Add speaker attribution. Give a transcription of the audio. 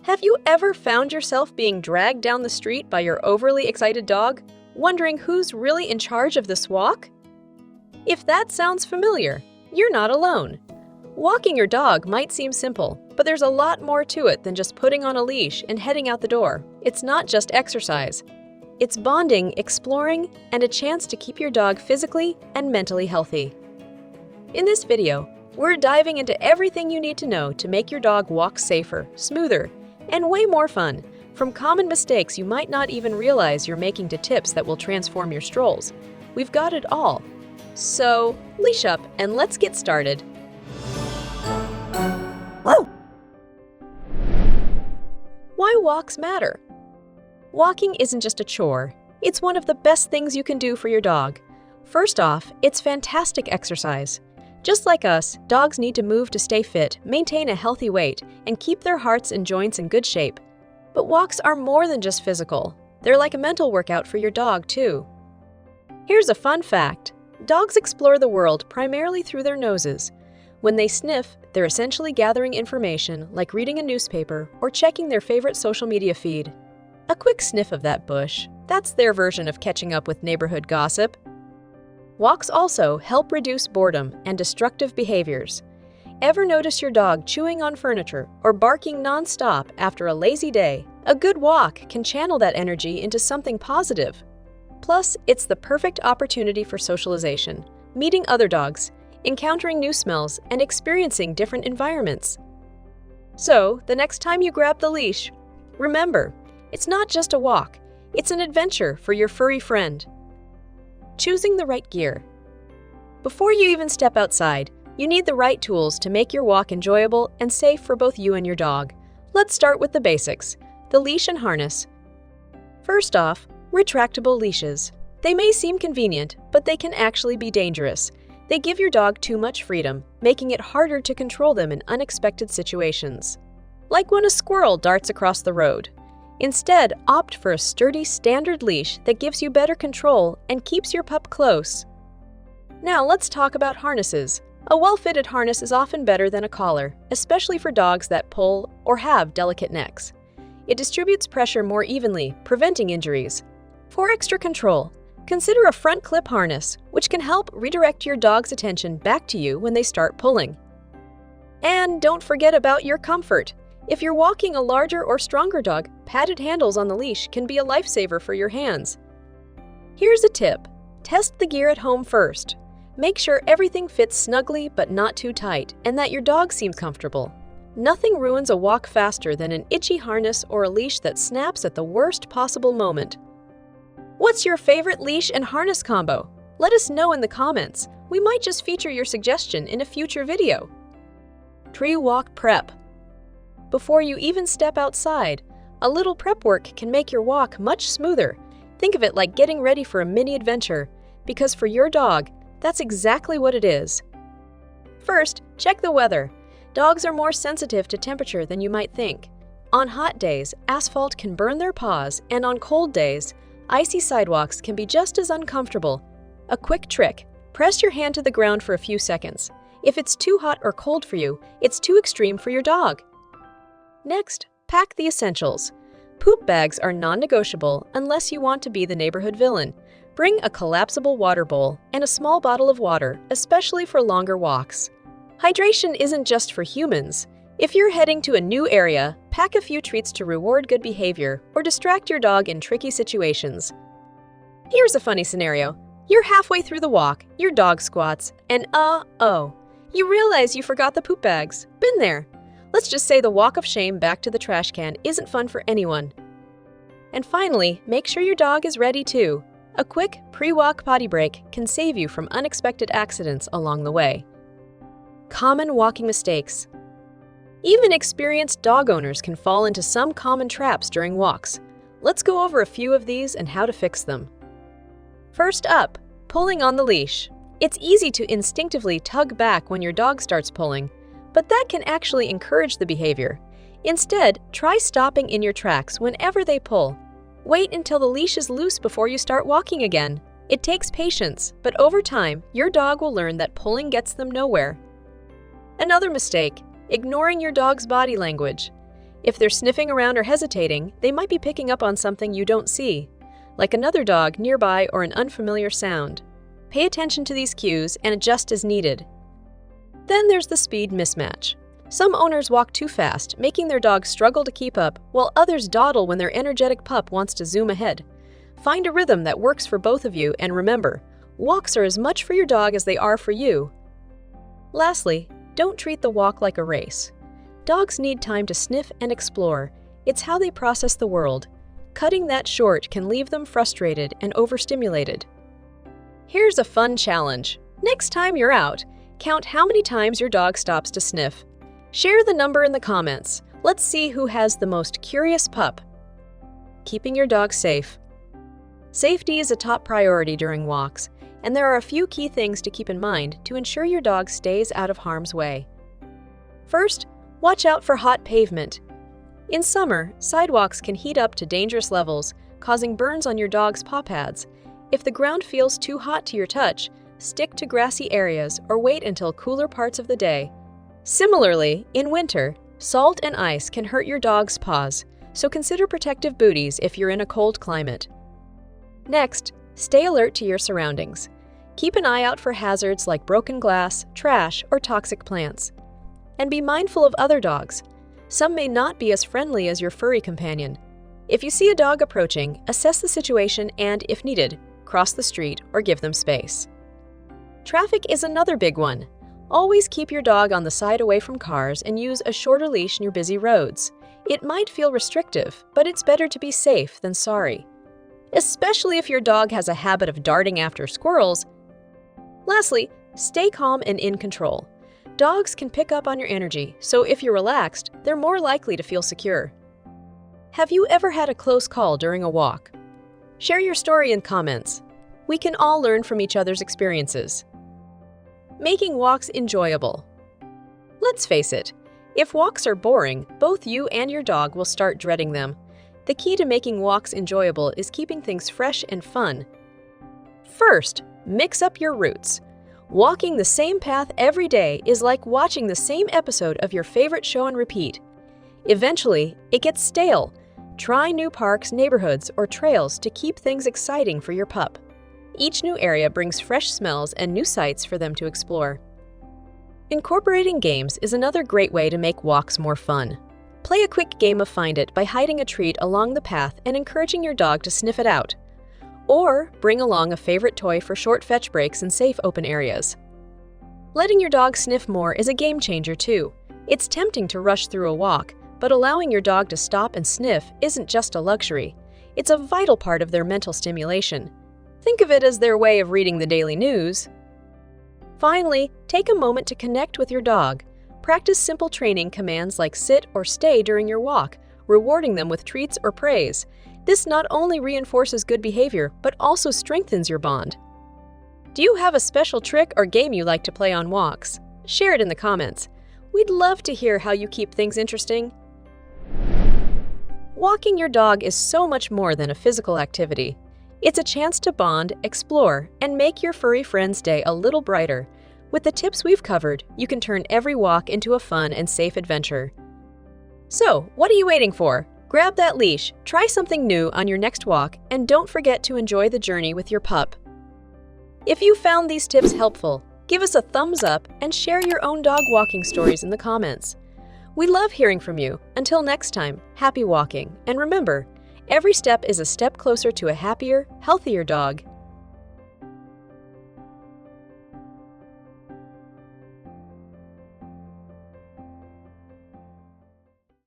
Speaker 1: Have you ever found yourself being dragged down the street by your overly excited dog, wondering who's really in charge of this walk? If that sounds familiar, you're not alone. Walking your dog might seem simple, but there's a lot more to it than just putting on a leash and heading out the door. It's not just exercise. It's bonding, exploring, and a chance to keep your dog physically and mentally healthy. In this video, we're diving into everything you need to know to make your dog walk safer, smoother, and way more fun, from common mistakes you might not even realize you're making to tips that will transform your strolls. We've got it all. So, leash up and let's get started. Why walks matter? Walking isn't just a chore. It's one of the best things you can do for your dog. First off, it's fantastic exercise. Just like us, dogs need to move to stay fit, maintain a healthy weight, and keep their hearts and joints in good shape. But walks are more than just physical. They're like a mental workout for your dog, too. Here's a fun fact. Dogs explore the world primarily through their noses. When they sniff, they're essentially gathering information, like reading a newspaper or checking their favorite social media feed. A quick sniff of that bush, that's their version of catching up with neighborhood gossip. Walks also help reduce boredom and destructive behaviors. Ever notice your dog chewing on furniture or barking non-stop after a lazy day? A good walk can channel that energy into something positive. Plus, it's the perfect opportunity for socialization, meeting other dogs, encountering new smells, and experiencing different environments. So, the next time you grab the leash, remember, it's not just a walk, it's an adventure for your furry friend. Choosing the right gear. Before you even step outside, you need the right tools to make your walk enjoyable and safe for both you and your dog. Let's start with the basics, the leash and harness. First off, retractable leashes. They may seem convenient, but they can actually be dangerous. They give your dog too much freedom, making it harder to control them in unexpected situations. Like when a squirrel darts across the road. Instead, opt for a sturdy, standard leash that gives you better control and keeps your pup close. Now let's talk about harnesses. A well-fitted harness is often better than a collar, especially for dogs that pull or have delicate necks. It distributes pressure more evenly, preventing injuries. For extra control, consider a front clip harness, which can help redirect your dog's attention back to you when they start pulling. And don't forget about your comfort. If you're walking a larger or stronger dog, padded handles on the leash can be a lifesaver for your hands. Here's a tip. Test the gear at home first. Make sure everything fits snugly but not too tight, and that your dog seems comfortable. Nothing ruins a walk faster than an itchy harness or a leash that snaps at the worst possible moment. What's your favorite leash and harness combo? Let us know in the comments. We might just feature your suggestion in a future video. Pre-walk prep. Before you even step outside, a little prep work can make your walk much smoother. Think of it like getting ready for a mini adventure, because for your dog, that's exactly what it is. First, check the weather. Dogs are more sensitive to temperature than you might think. On hot days, asphalt can burn their paws, and on cold days, icy sidewalks can be just as uncomfortable. A quick trick: press your hand to the ground for a few seconds. If it's too hot or cold for you, it's too extreme for your dog. Next, pack the essentials. Poop bags are non-negotiable unless you want to be the neighborhood villain. Bring a collapsible water bowl and a small bottle of water, especially for longer walks. Hydration isn't just for humans. If you're heading to a new area, pack a few treats to reward good behavior or distract your dog in tricky situations. Here's a funny scenario. You're halfway through the walk, your dog squats, and you realize you forgot the poop bags. Been there. Let's just say the walk of shame back to the trash can isn't fun for anyone. And finally, make sure your dog is ready too. A quick pre-walk potty break can save you from unexpected accidents along the way. Common walking mistakes. Even experienced dog owners can fall into some common traps during walks. Let's go over a few of these and how to fix them. First up, pulling on the leash. It's easy to instinctively tug back when your dog starts pulling, but that can actually encourage the behavior. Instead, try stopping in your tracks whenever they pull. Wait until the leash is loose before you start walking again. It takes patience, but over time, your dog will learn that pulling gets them nowhere. Another mistake, ignoring your dog's body language. If they're sniffing around or hesitating, they might be picking up on something you don't see, like another dog nearby or an unfamiliar sound. Pay attention to these cues and adjust as needed. Then there's the speed mismatch. Some owners walk too fast, making their dog struggle to keep up, while others dawdle when their energetic pup wants to zoom ahead. Find a rhythm that works for both of you, and remember, walks are as much for your dog as they are for you. Lastly, don't treat the walk like a race. Dogs need time to sniff and explore. It's how they process the world. Cutting that short can leave them frustrated and overstimulated. Here's a fun challenge. Next time you're out, count how many times your dog stops to sniff. Share the number in the comments. Let's see who has the most curious pup. Keeping your dog safe. Safety is a top priority during walks, and there are a few key things to keep in mind to ensure your dog stays out of harm's way. First, watch out for hot pavement. In summer, sidewalks can heat up to dangerous levels, causing burns on your dog's paw pads. If the ground feels too hot to your touch, stick to grassy areas or wait until cooler parts of the day. Similarly, in winter, salt and ice can hurt your dog's paws, so consider protective booties if you're in a cold climate. Next, stay alert to your surroundings. Keep an eye out for hazards like broken glass, trash, or toxic plants. And be mindful of other dogs. Some may not be as friendly as your furry companion. If you see a dog approaching, assess the situation and, if needed, cross the street or give them space. Traffic is another big one. Always keep your dog on the side away from cars and use a shorter leash near busy roads. It might feel restrictive, but it's better to be safe than sorry. Especially if your dog has a habit of darting after squirrels. Lastly, stay calm and in control. Dogs can pick up on your energy, so if you're relaxed, they're more likely to feel secure. Have you ever had a close call during a walk? Share your story in comments. We can all learn from each other's experiences. Making walks enjoyable. Let's face it, if walks are boring, both you and your dog will start dreading them. The key to making walks enjoyable is keeping things fresh and fun. First, mix up your routes. Walking the same path every day is like watching the same episode of your favorite show and repeat. Eventually, it gets stale. Try new parks, neighborhoods, or trails to keep things exciting for your pup. Each new area brings fresh smells and new sights for them to explore. Incorporating games is another great way to make walks more fun. Play a quick game of Find It by hiding a treat along the path and encouraging your dog to sniff it out. Or bring along a favorite toy for short fetch breaks in safe open areas. Letting your dog sniff more is a game changer too. It's tempting to rush through a walk, but allowing your dog to stop and sniff isn't just a luxury. It's a vital part of their mental stimulation. Think of it as their way of reading the daily news. Finally, take a moment to connect with your dog. Practice simple training commands like sit or stay during your walk, rewarding them with treats or praise. This not only reinforces good behavior, but also strengthens your bond. Do you have a special trick or game you like to play on walks? Share it in the comments. We'd love to hear how you keep things interesting. Walking your dog is so much more than a physical activity. It's a chance to bond, explore, and make your furry friend's day a little brighter. With the tips we've covered, you can turn every walk into a fun and safe adventure. So, what are you waiting for? Grab that leash, try something new on your next walk, and don't forget to enjoy the journey with your pup. If you found these tips helpful, give us a thumbs up and share your own dog walking stories in the comments. We love hearing from you. Until next time, happy walking, and remember, every step is a step closer to a happier, healthier dog.